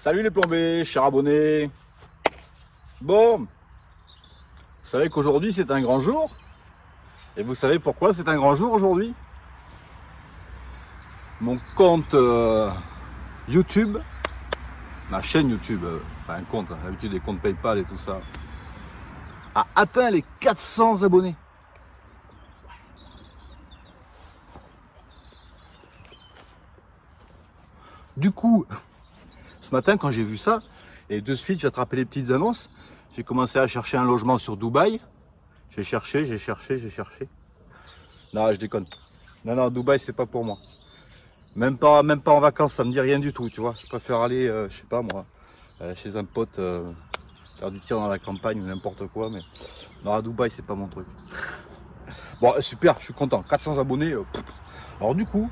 Salut les plombés, chers abonnés. Bon, vous savez qu'aujourd'hui c'est un grand jour. Et vous savez pourquoi c'est un grand jour aujourd'hui? Mon compte YouTube, ma chaîne YouTube, pas un compte, d'habitude des comptes PayPal et tout ça, a atteint les 400 abonnés. Du coup, ce matin quand j'ai vu ça, et de suite j'ai attrapé les petites annonces, j'ai commencé à chercher un logement sur Dubaï. J'ai cherché. Non, je déconne. Non, Dubaï c'est pas pour moi. Même pas en vacances, ça me dit rien du tout, tu vois. Je préfère aller, je sais pas moi, chez un pote, faire du tir dans la campagne ou n'importe quoi, mais non, à Dubaï c'est pas mon truc. Bon, super, je suis content, 400 abonnés. Alors du coup,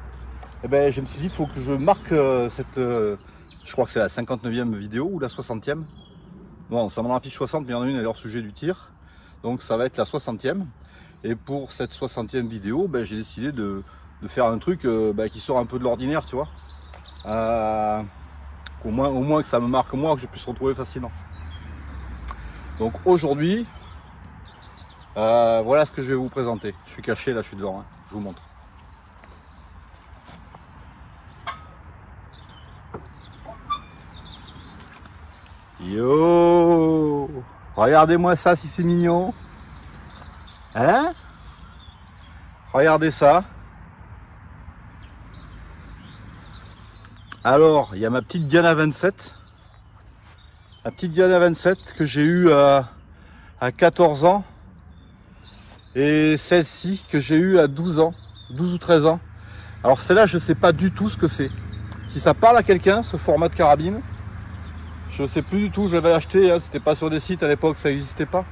eh ben, je me suis dit, il faut que je marque cette, je crois que c'est la 59e vidéo ou la 60e. Bon, ça m'en affiche 60, mais il y en a une à leur sujet du tir. Donc ça va être la 60e. Et pour cette 60e vidéo, ben, j'ai décidé de faire un truc qui sort un peu de l'ordinaire, tu vois. Au moins que ça me marque moi, que je puisse retrouver facilement. Donc aujourd'hui, voilà ce que je vais vous présenter. Je suis caché, là je suis devant, hein. Je vous montre. Yo! Regardez-moi ça si c'est mignon. Hein? Regardez ça. Alors, il y a ma petite Diana 27. La petite Diana 27 que j'ai eue à 14 ans. Et celle-ci que j'ai eue à 12 ans. 12 ou 13 ans. Alors celle-là, je ne sais pas du tout ce que c'est. Si ça parle à quelqu'un, ce format de carabine, je ne sais plus du tout. Je l'avais acheté, hein, c'était pas sur des sites à l'époque, ça n'existait pas.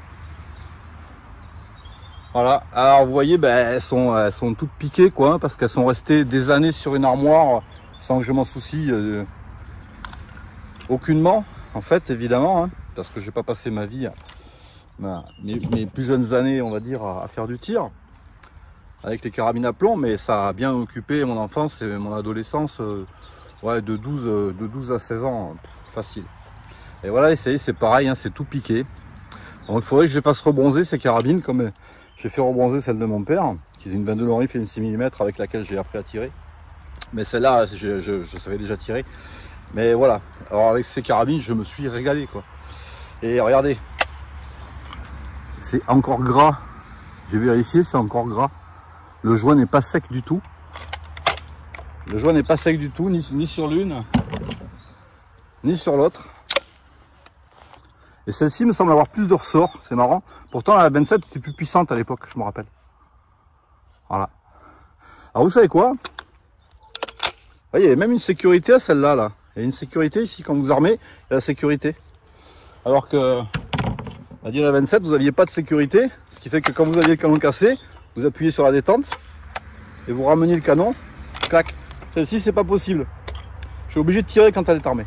Voilà, alors vous voyez, ben, elles sont toutes piquées, quoi, hein, parce qu'elles sont restées des années sur une armoire sans que je m'en soucie aucunement, en fait, évidemment, hein, parce que je n'ai pas passé ma vie, mes plus jeunes années, on va dire, à faire du tir avec les carabines à plomb, mais ça a bien occupé mon enfance et mon adolescence, ouais, de 12 à 16 ans, facile. Et voilà, c'est pareil, hein, c'est tout piqué. Donc il faudrait que je les fasse rebronzer ces carabines, comme j'ai fait rebronzer celle de mon père, qui est une 22 Lorif et une 6 mm avec laquelle j'ai appris à tirer. Mais celle-là, je savais déjà tirer. Mais voilà, alors avec ces carabines, je me suis régalé, quoi. Et regardez, c'est encore gras. J'ai vérifié, c'est encore gras. Le joint n'est pas sec du tout. Le joint n'est pas sec du tout, ni sur l'une, ni sur l'autre. Et celle-ci me semble avoir plus de ressort, c'est marrant. Pourtant la 27 était plus puissante à l'époque, je me rappelle. Voilà. Alors vous savez quoi? Il y avait même une sécurité à celle-là, là. Il y a une sécurité ici, quand vous armez, il y a la sécurité. Alors que la Diana 27, vous n'aviez pas de sécurité. Ce qui fait que quand vous aviez le canon cassé, vous appuyez sur la détente et vous rameniez le canon. Clac. Celle-ci, c'est pas possible. Je suis obligé de tirer quand elle est armée.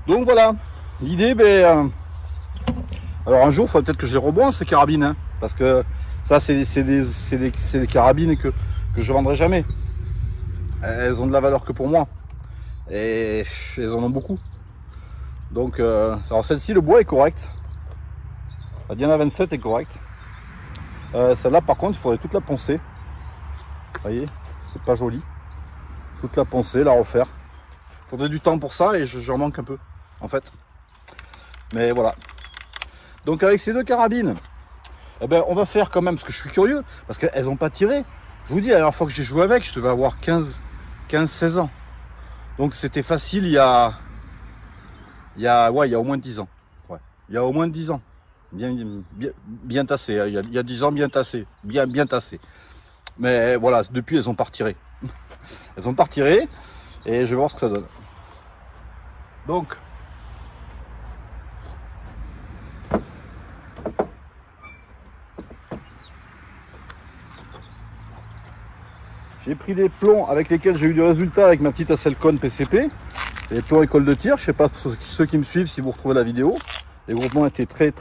Donc voilà, l'idée, alors un jour, il faudrait peut-être que je les rebronze ces carabines, hein, parce que ça, c'est des carabines que je vendrai jamais. Elles ont de la valeur que pour moi, et elles en ont beaucoup. Donc, alors celle-ci, le bois est correct. La Diana 27 est correcte. Celle-là, par contre, il faudrait toute la poncer. Vous voyez, c'est pas joli. Toute la poncer, la refaire. Il faudrait du temps pour ça, et j'en manque un peu, en fait. Mais voilà. Donc avec ces deux carabines, eh ben, on va faire quand même, parce que je suis curieux, parce qu'elles n'ont pas tiré. Je vous dis, la dernière fois que j'ai joué avec, je devais avoir 15-16 ans. Donc c'était facile il y a au moins 10 ans. Ouais, il y a au moins 10 ans. Bien tassé, hein. Il y a 10 ans, bien tassé. Bien tassé. Mais voilà, depuis, elles n'ont pas retiré. Elles n'ont pas retiré, et je vais voir ce que ça donne. Donc, j'ai pris des plombs avec lesquels j'ai eu du résultat avec ma petite Aselcon PCP. Les plombs école de tir, je sais pas ceux qui me suivent si vous retrouvez la vidéo. Les groupements étaient très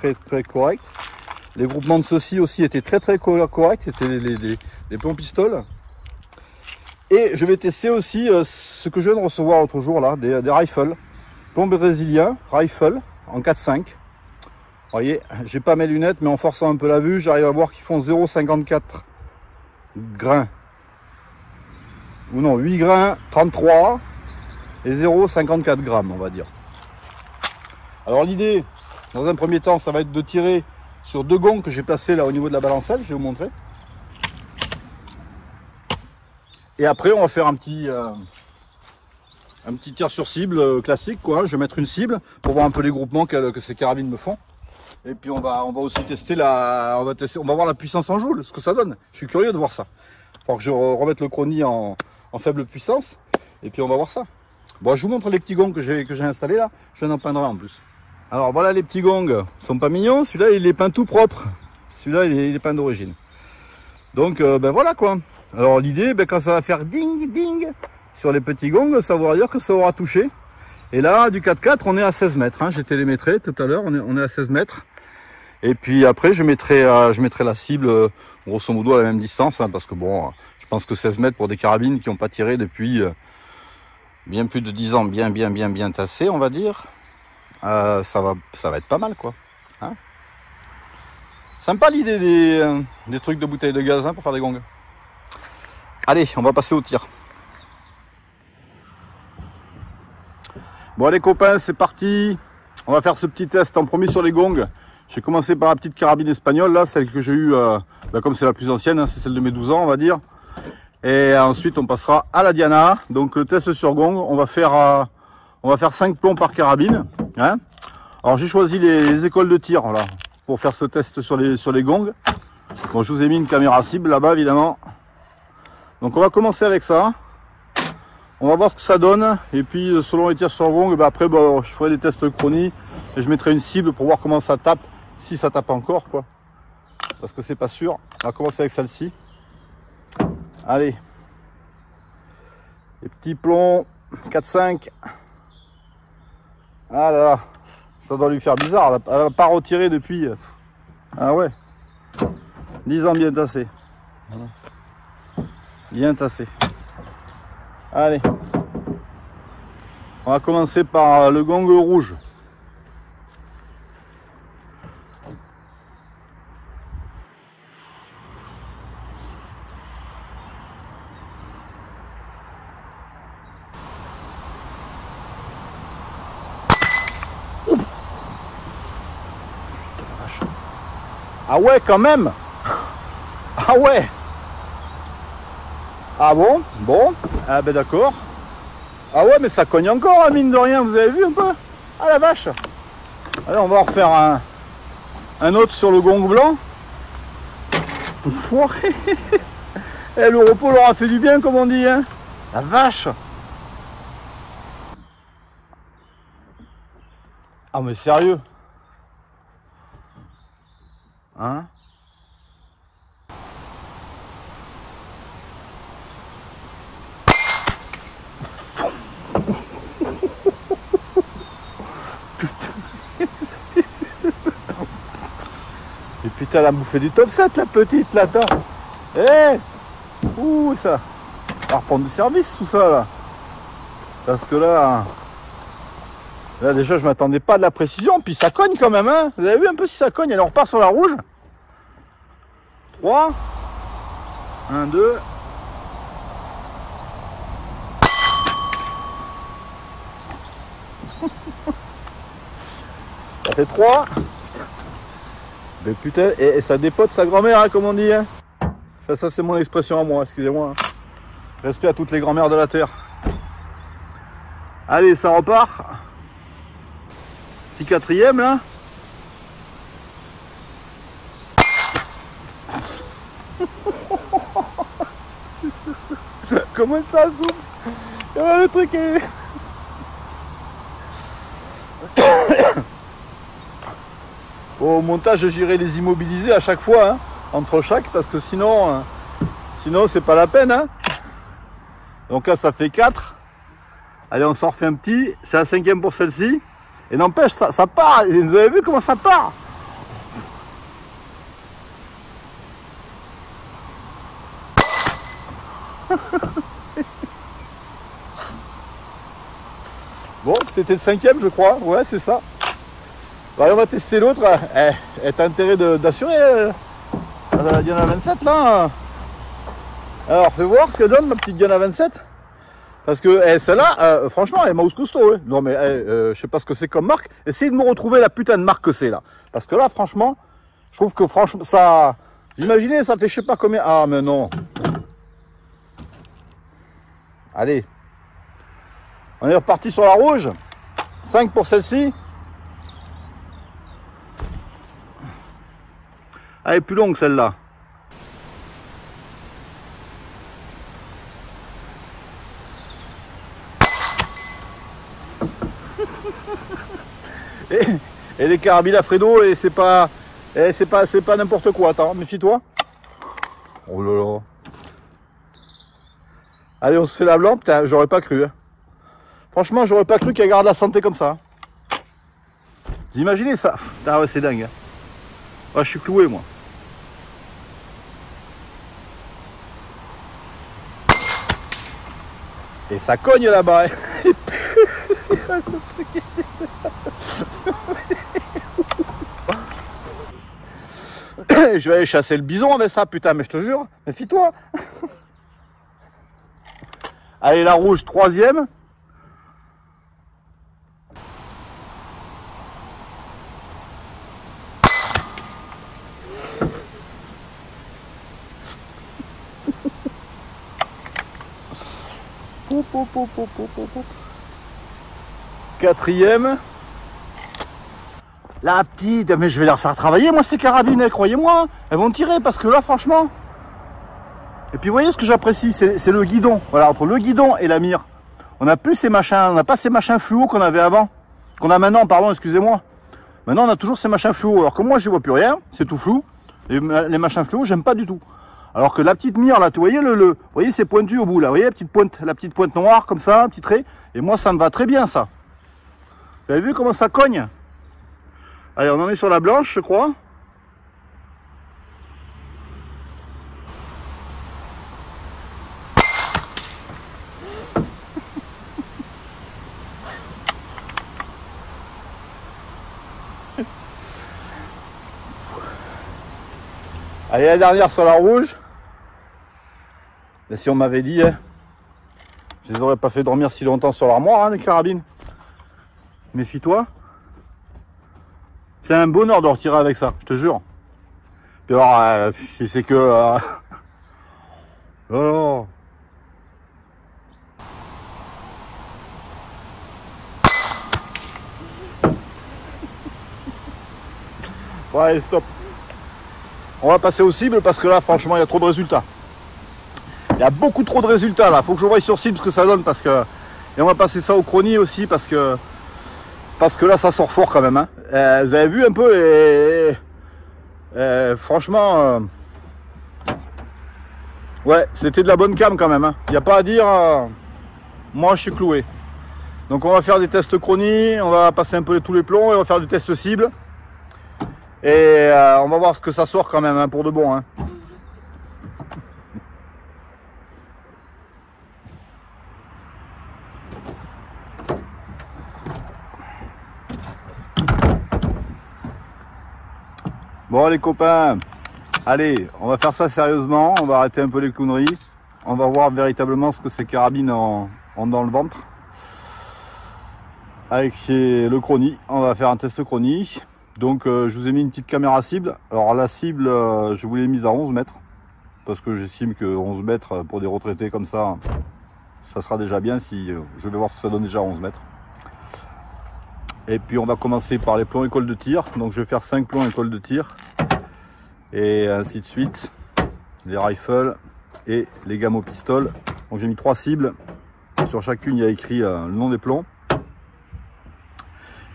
corrects. Les groupements de ceux-ci aussi étaient très corrects. C'était les plombs pistoles. Et je vais tester aussi ce que je viens de recevoir l'autre jour là, des rifles. Plomb brésilien, rifle en 4-5. Vous voyez, j'ai pas mes lunettes, mais en forçant un peu la vue, j'arrive à voir qu'ils font 0,54 grains. Ou non, 8 grains, 33 et 0,54 grammes, on va dire. Alors l'idée, dans un premier temps, ça va être de tirer sur 2 gonds que j'ai placés là au niveau de la balancelle, je vais vous montrer. Et après, on va faire un petit tir sur cible classique, quoi. Je vais mettre une cible pour voir un peu les groupements que ces carabines me font. Et puis on va aussi tester on va voir la puissance en joule, ce que ça donne. Je suis curieux de voir ça. Il faudra que je remette le chronie en faible puissance. Et puis on va voir ça. Bon, je vous montre les petits gongs que j'ai installés là. Je viens d'en peindre en plus. Alors voilà les petits gongs. Ils sont pas mignons. Celui-là, il est peint tout propre. Celui-là, il est peint d'origine. Donc ben voilà quoi. Alors l'idée, ben, quand ça va faire ding ding sur les petits gongs, ça voudra dire que ça aura touché. Et là, du 4x4, on est à 16 mètres. Hein. J'ai télémétré tout à l'heure, on est à 16 mètres. Et puis après, je mettrai la cible grosso modo à la même distance. Hein, parce que bon, je pense que 16 mètres pour des carabines qui n'ont pas tiré depuis bien plus de 10 ans, bien tassé, on va dire. Ça va être pas mal, quoi. Hein, sympa l'idée des trucs de bouteilles de gaz hein, pour faire des gongs. Allez, on va passer au tir. Bon les copains, c'est parti. On va faire ce petit test en premier sur les gongs. J'ai commencé par la petite carabine espagnole, là, celle que j'ai eue, comme c'est la plus ancienne, hein, c'est celle de mes 12 ans, on va dire. Et ensuite, on passera à la Diana. Donc le test sur gong, on va faire 5 plombs par carabine. Hein. Alors j'ai choisi les écoles de tir là, pour faire ce test sur les gongs. Bon, je vous ai mis une caméra cible là-bas, évidemment. Donc on va commencer avec ça. On va voir ce que ça donne. Et puis selon les tirs sur gong, après je ferai des tests chronie. Et je mettrai une cible pour voir comment ça tape. Si ça tape encore, quoi. Parce que c'est pas sûr. On va commencer avec celle-ci. Allez. Les petits plombs. 4-5. Ah là là. Ça doit lui faire bizarre. Elle n'a pas retiré depuis. Ah ouais. 10 ans bien tassé. Bien tassé. Allez. On va commencer par le gong rouge. Ah ouais, quand même. Ah ouais. Ah bon. Bon. Ah ben d'accord. Ah ouais, mais ça cogne encore, hein, mine de rien. Vous avez vu un peu. Ah la vache. Allez, on va en refaire un autre sur le gong blanc. Enfoiré. Eh, le repos leur a fait du bien, comme on dit. Hein. La vache. Ah mais sérieux. Hein? Et putain, elle a bouffé du top 7, la petite, là, attends. Eh! Ouh, ça. On va reprendre du service, tout ça, là. Parce que là déjà, je m'attendais pas à de la précision. Puis ça cogne quand même, hein. Vous avez vu un peu si ça cogne? Elle repart sur la rouge. 3. 1, 2. Ça fait 3. Mais putain, et ça dépote sa grand-mère, hein, comme on dit. Hein. Ça c'est mon expression à moi, excusez-moi. Hein. Respect à toutes les grand-mères de la Terre. Allez, ça repart. Petit 4e, là. Comment ça zoom? Le truc est... Au montage, j'irai les immobiliser à chaque fois, hein, entre chaque, parce que sinon c'est pas la peine. Hein. Donc là, ça fait 4. Allez, on s'en refait un petit. C'est la 5e pour celle-ci. Et n'empêche, ça part. Et vous avez vu comment ça part? Bon, c'était le 5e, je crois. Ouais, c'est ça. Allez, on va tester l'autre. T'as intérêt d'assurer la Diana 27 là. Alors, fais voir ce que donne ma petite Diana 27. Parce que celle-là, franchement, elle est mouse costaud. Hein. Non, mais je sais pas ce que c'est comme marque. Essayez de me retrouver la putain de marque que c'est là. Parce que là, franchement, je trouve que franchement, ça. Vous imaginez, ça fait je sais pas combien. Ah, mais non. Allez. On est reparti sur la rouge. 5 pour celle-ci. Elle est plus longue celle-là. Et les carabines à Fredo, et c'est pas n'importe quoi. Attends, méfie-toi. Oh là là. Allez, on se fait la blanc. Putain, j'aurais pas cru. Hein. Franchement, j'aurais pas cru qu'elle garde la santé comme ça. Vous imaginez ça? Ah ouais, c'est dingue. Hein. Ouais, je suis cloué, moi. Et ça cogne là-bas. Hein. Je vais aller chasser le bison avec ça, putain, mais je te jure, méfie-toi. Allez, la rouge, 3e. Quatrième. La petite, mais je vais la refaire travailler, moi, ces carabines, croyez-moi. Elles vont tirer, parce que là, franchement... Et puis, vous voyez ce que j'apprécie, c'est le guidon. Voilà, entre le guidon et la mire. On n'a plus ces machins, on n'a pas ces machins fluo qu'on avait avant. Qu'on a maintenant, pardon, excusez-moi. Maintenant, on a toujours ces machins fluo. Alors que moi, je ne vois plus rien, c'est tout flou. Les machins fluo, j'aime pas du tout. Alors que la petite mire, là, vous voyez, vous voyez, c'est pointu au bout, là. Vous voyez, la petite pointe noire, comme ça, un petit trait. Et moi, ça me va très bien, ça. Vous avez vu comment ça cogne? Allez, on en est sur la blanche, je crois. Allez, la dernière sur la rouge. Et si on m'avait dit, hein, je les aurais pas fait dormir si longtemps sur l'armoire, hein, les carabines. Méfie-toi. C'est un bonheur de retirer avec ça, je te jure. Puis alors, c'est que... Oh. Ouais, allez, stop. On va passer aux cibles parce que là, franchement, il y a trop de résultats. Il y a beaucoup trop de résultats là. Faut que je voie sur cible ce que ça donne parce que... Et on va passer ça au chrony aussi parce que là, ça sort fort quand même. Hein. Vous avez vu un peu franchement... Ouais, c'était de la bonne cam quand même. Hein. Il n'y a pas à dire... Moi, je suis cloué. Donc on va faire des tests chrony, on va passer un peu tous les plombs et on va faire des tests cibles. Et on va voir ce que ça sort quand même, hein, pour de bon. Hein. Bon les copains, allez, on va faire ça sérieusement, on va arrêter un peu les clowneries. On va voir véritablement ce que ces carabines ont dans le ventre. Avec le chrony, on va faire un test chrony. Donc je vous ai mis une petite caméra cible. Alors la cible, je vous l'ai mise à 11 mètres. Parce que j'estime que 11 mètres pour des retraités comme ça, ça sera déjà bien si je vais voir ce que ça donne déjà à 11 mètres. Et puis on va commencer par les plombs école de tir. Donc je vais faire 5 plombs école de tir. Et ainsi de suite. Les rifles et les gammes au pistolet. Donc j'ai mis 3 cibles. Sur chacune il y a écrit le nom des plombs.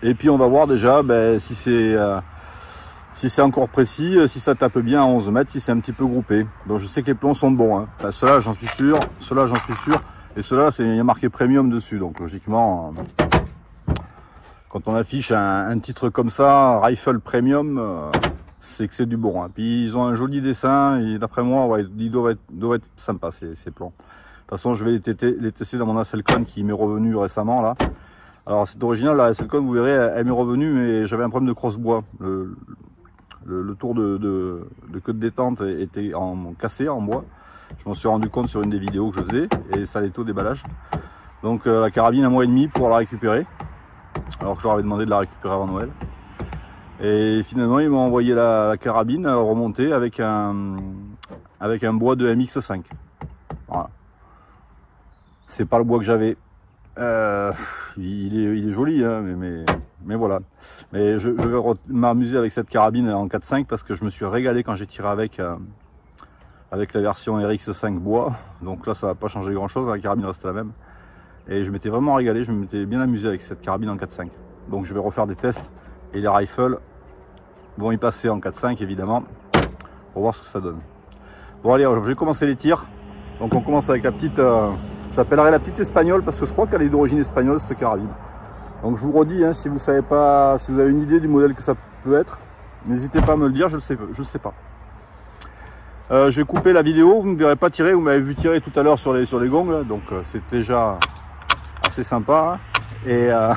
Et puis on va voir déjà si c'est encore précis, si ça tape bien à 11 mètres, si c'est un petit peu groupé. Donc je sais que les plombs sont bons. Hein. Enfin, ceux-là j'en suis sûr, ceux-là j'en suis sûr. Et ceux-là il y a marqué premium dessus. Donc logiquement, quand on affiche un titre comme ça, Rifle Premium, c'est que c'est du bon. Hein. Puis ils ont un joli dessin et d'après moi, ouais, ils doivent être sympas ces plombs. De toute façon, je vais les tester dans mon Hasselcon qui m'est revenu récemment là. Alors cette originale, la Selcon, vous verrez, elle m'est revenue, mais j'avais un problème de crosse-bois. Le tour de queue de détente était cassé en bois. Je m'en suis rendu compte sur une des vidéos que je faisais, et ça allait au déballage. Donc la carabine, 1 mois et demi pour la récupérer, alors que je leur avais demandé de la récupérer avant Noël. Et finalement, ils m'ont envoyé la carabine remontée avec un bois de MX5. Voilà. C'est pas le bois que j'avais. Il est joli, hein, mais voilà. Mais je vais m'amuser avec cette carabine en 4.5 parce que je me suis régalé quand j'ai tiré avec la version RX5 bois. Donc là, ça va pas changer grand chose, la carabine reste la même. Et je m'étais vraiment régalé, je m'étais bien amusé avec cette carabine en 4.5. Donc je vais refaire des tests et les rifles vont y passer en 4.5 évidemment pour voir ce que ça donne. Bon allez, je vais commencer les tirs. Donc on commence avec la petite, j'appellerai la petite espagnole parce que je crois qu'elle est d'origine espagnole cette carabine. Donc je vous redis, hein, si vous savez pas, si vous avez une idée du modèle que ça peut être, n'hésitez pas à me le dire, je le sais pas. Je vais couper la vidéo, vous ne me verrez pas tirer, vous m'avez vu tirer tout à l'heure sur les gongs, là, donc c'est déjà assez sympa. Hein,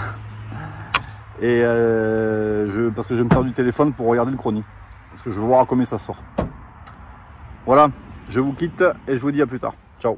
parce que je vais me faire du téléphone pour regarder le chronie, parce que je veux voir à combien ça sort. Voilà, je vous quitte et je vous dis à plus tard. Ciao.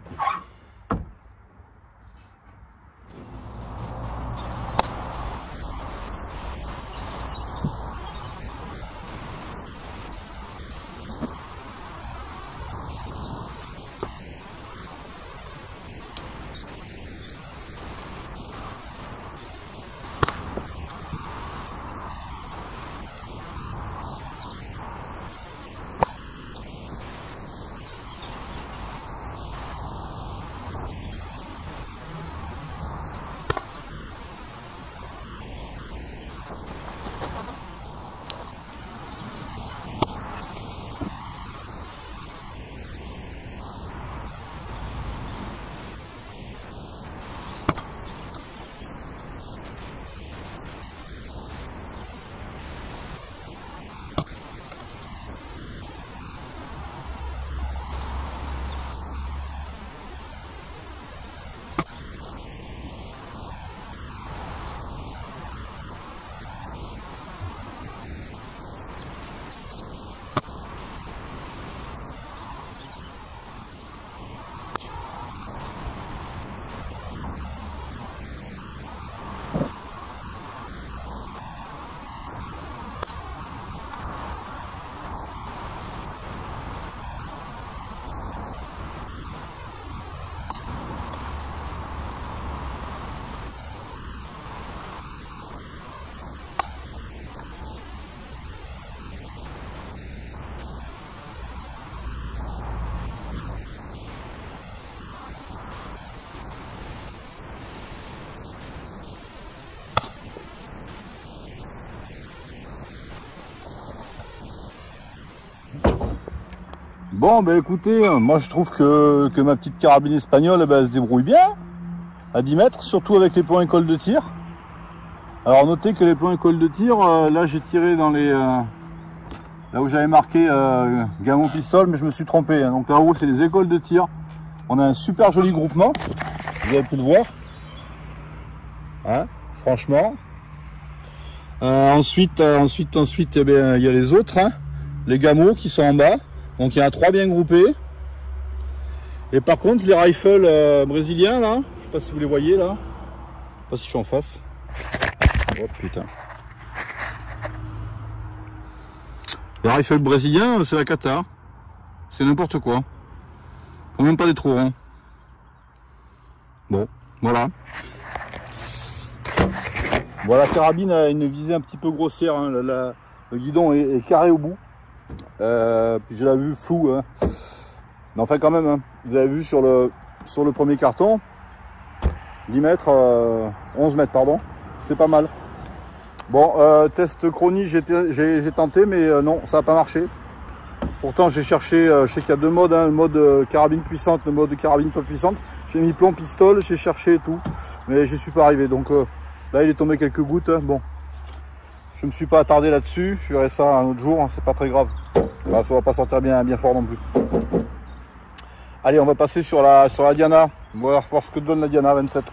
Bon, ben écoutez, moi je trouve que ma petite carabine espagnole, ben, elle se débrouille bien à 10 mètres, surtout avec les plans école de tir. Alors notez que les plans école de tir, là j'ai tiré dans les... là où j'avais marqué Gamon pistole, mais je me suis trompé. Hein. Donc là-haut c'est les écoles de tir. On a un super joli groupement, vous avez pu le voir. Hein, franchement. Ensuite, eh bien, il y a les autres, hein, les Gamo qui sont en bas. Donc il y en a 3 bien groupés. Et par contre les rifles brésiliens là, je sais pas si vous les voyez là. Je sais pas si je suis en face. Oh putain. Les rifles brésiliens, c'est la cata. C'est n'importe quoi. Faut même pas des trous ronds. Bon, voilà. Voilà, la carabine a une visée un petit peu grossière. Hein. Le guidon est carré au bout. Puis je l'ai vu flou, hein. Mais enfin quand même, hein. Vous avez vu sur le premier carton, 10 mètres, 11 mètres pardon, c'est pas mal. Bon, test chronie, j'ai tenté, mais non, ça n'a pas marché. Pourtant j'ai cherché, je sais qu'il y a 2 modes, hein, le mode carabine puissante, le mode carabine peu puissante. J'ai mis plomb pistole, j'ai cherché et tout, mais j'y suis pas arrivé. Donc là il est tombé quelques gouttes, hein. Bon. Je ne me suis pas attardé là-dessus, je verrai ça un autre jour, hein, c'est pas très grave. Là, ça va pas sortir bien fort non plus. Allez, on va passer sur la Diana. On va voir ce que donne la Diana 27.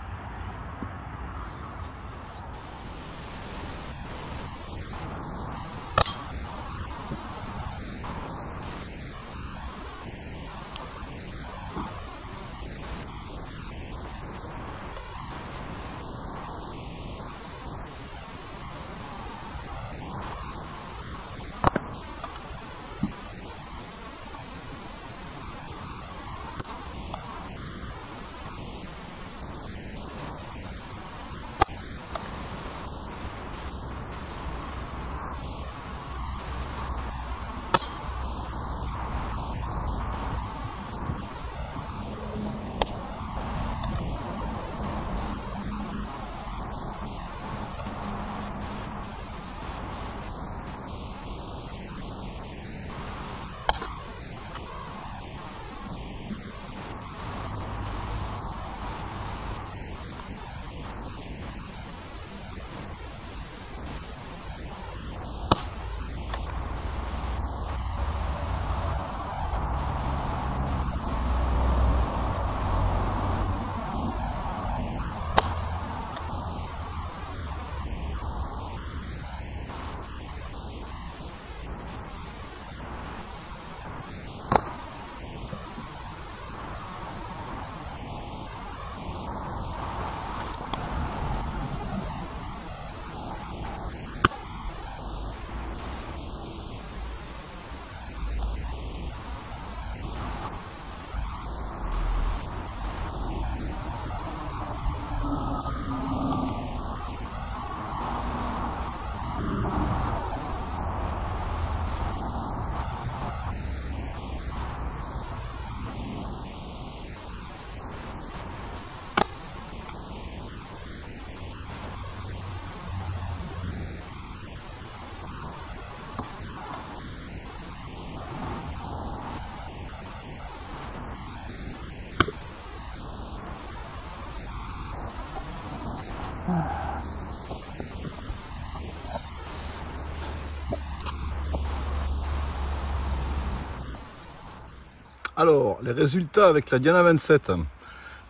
Alors, les résultats avec la Diana 27.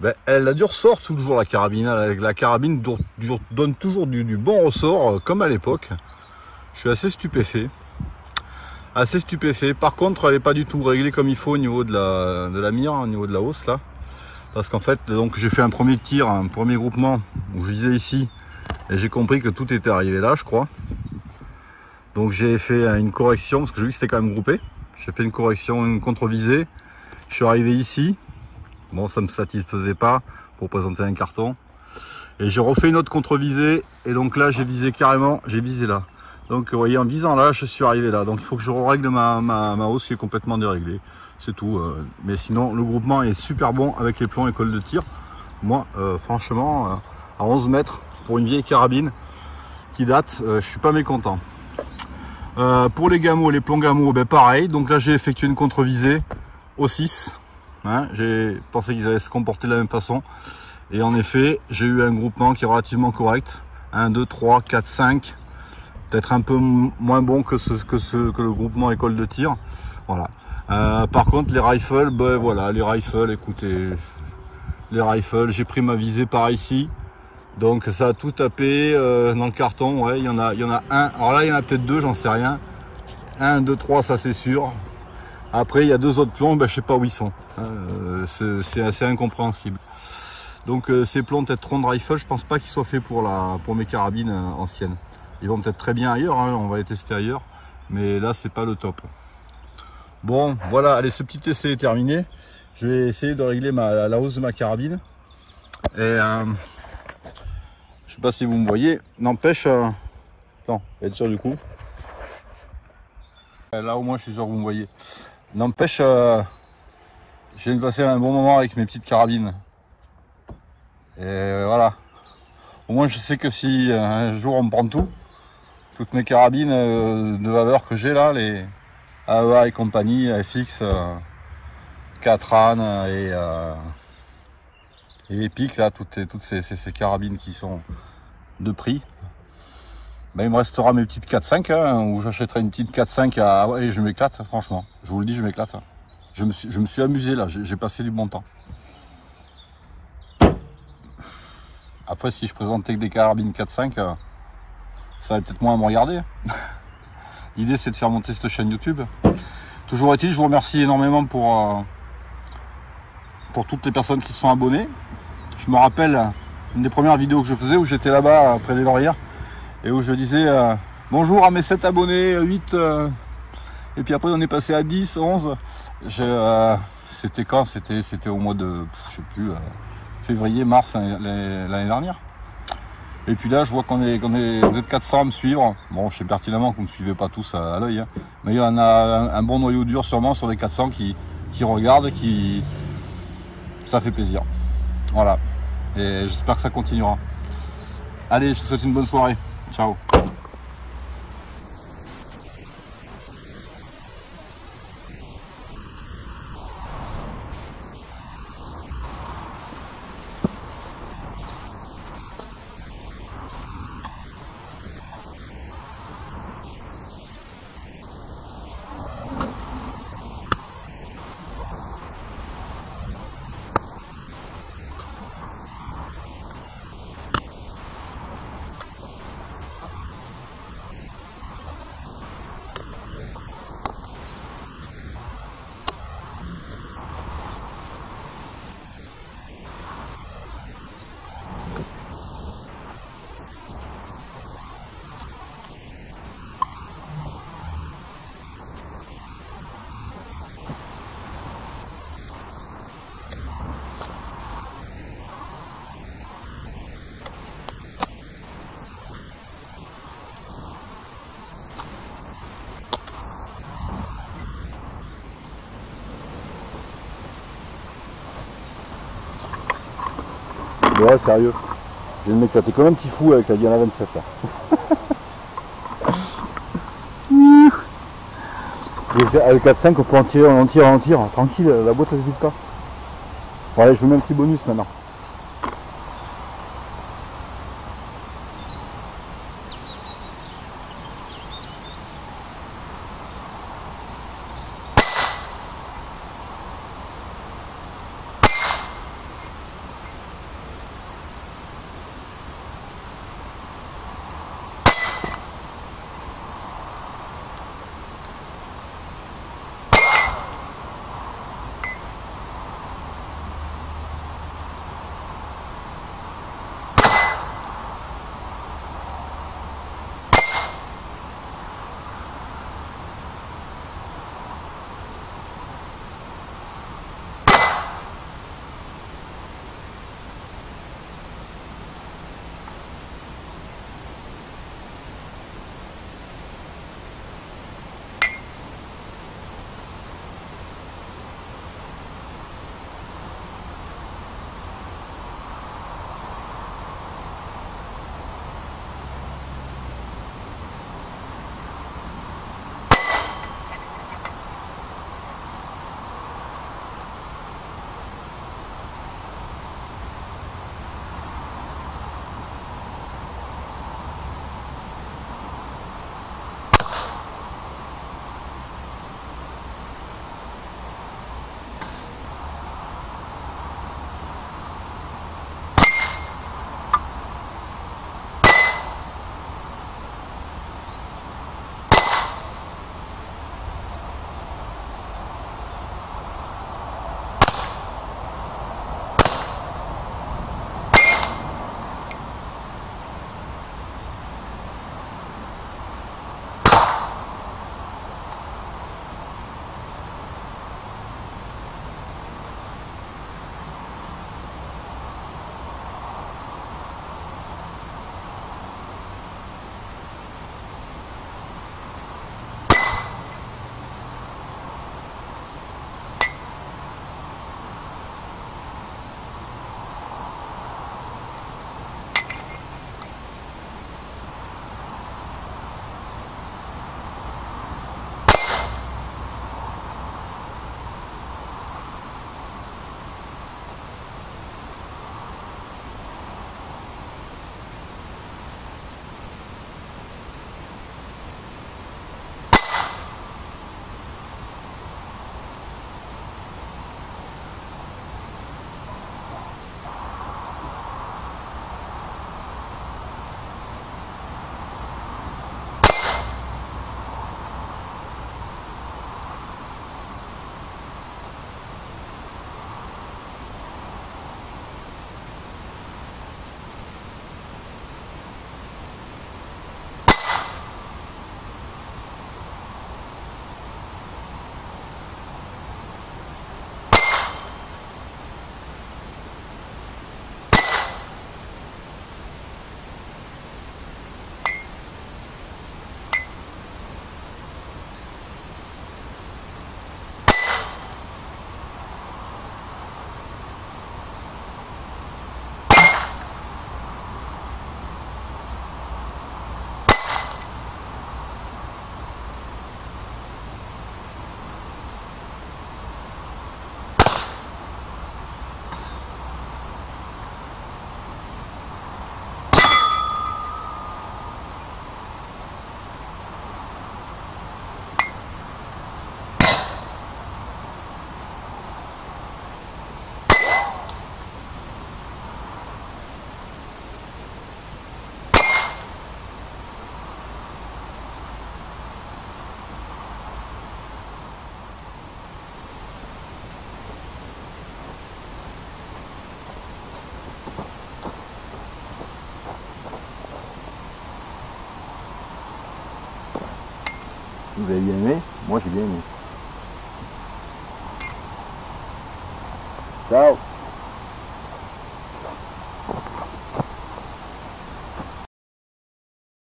Ben, elle a du ressort toujours, la carabine. La carabine donne toujours du bon ressort, comme à l'époque. Je suis assez stupéfait. Assez stupéfait. Par contre, elle n'est pas du tout réglée comme il faut au niveau de la mire, au niveau de la hausse là. Parce qu'en fait, donc j'ai fait un premier tir, un premier groupement où je visais ici. Et j'ai compris que tout était arrivé là, je crois. Donc j'ai fait une correction, parce que j'ai vu que c'était quand même groupé. J'ai fait une correction, une contre-visée. Je suis arrivé ici. Bon, ça ne me satisfaisait pas pour présenter un carton. Et j'ai refait une autre contre-visée. Et donc là, j'ai visé carrément, j'ai visé là. Donc vous voyez, en visant là, je suis arrivé là. Donc il faut que je règle ma hausse qui est complètement déréglée. C'est tout. Mais sinon, le groupement est super bon avec les plombs école de tir. Moi, franchement, à 11 mètres, pour une vieille carabine qui date, je suis pas mécontent. Pour les gamots, les plombs gamots, ben pareil. Donc là, j'ai effectué une contre-visée au 6. Hein, j'ai pensé qu'ils allaient se comporter de la même façon. Et en effet, j'ai eu un groupement qui est relativement correct. 1, 2, 3, 4, 5. Peut-être un peu moins bon que le groupement école de tir. Voilà. Par contre, les rifles, ben voilà, les rifles, écoutez, les rifles, j'ai pris ma visée par ici. Donc ça a tout tapé dans le carton. Ouais, il y en a un. Alors là, il y en a peut-être deux, j'en sais rien. 1, 2, 3, ça c'est sûr. Après, il y a deux autres plombs, ben, je sais pas où ils sont. C'est assez incompréhensible. Donc ces plombs Tetron rifle, je pense pas qu'ils soient faits pour mes carabines anciennes. Ils vont peut-être très bien ailleurs, hein, on va les tester ailleurs, mais là c'est pas le top. Bon, voilà, allez, ce petit essai est terminé. Je vais essayer de régler la hausse de ma carabine. Et je sais pas si vous me voyez, n'empêche, non, être sûr du coup. Là au moins je suis sûr que vous me voyez. N'empêche, je viens de passer un bon moment avec mes petites carabines. Et voilà. Au moins je sais que si un jour on me prend toutes mes carabines de valeur que j'ai là, les AEA et compagnie, FX, 4AN et Epic, là, toutes ces carabines qui sont de prix. Ben, il me restera mes petites 4.5, hein, où j'achèterai une petite 4.5 et je m'éclate, franchement. Je vous le dis, je m'éclate. Je me suis amusé là, j'ai passé du bon temps. Après, si je présentais que des carabines 4.5, ça va peut-être moins à me regarder. L'idée, c'est de faire monter cette chaîne YouTube. Toujours est-il, je vous remercie énormément pour toutes les personnes qui sont abonnées. Je me rappelle une des premières vidéos que je faisais où j'étais là-bas, près des Laurières, et où je disais bonjour à mes 7 abonnés, 8, et puis après on est passé à 10, 11. C'était quand? C'était au mois de, je sais plus, février, mars l'année dernière. Et puis là, je vois vous êtes 400 à me suivre. Bon, je sais pertinemment que vous ne me suivez pas tous à l'œil, hein. Mais il y en a un bon noyau dur sûrement sur les 400 qui regardent, ça fait plaisir. Voilà. Et j'espère que ça continuera. Allez, je te souhaite une bonne soirée. Ciao. Ouais, sérieux. Je vais m'éclater comme un petit fou avec la Diana 27 là. Avec la 4.5 on peut en tirer, tranquille, la boîte elle se vide pas. Bon allez, je vous mets un petit bonus maintenant. Vous avez bien aimé? Moi j'ai bien aimé. Ciao.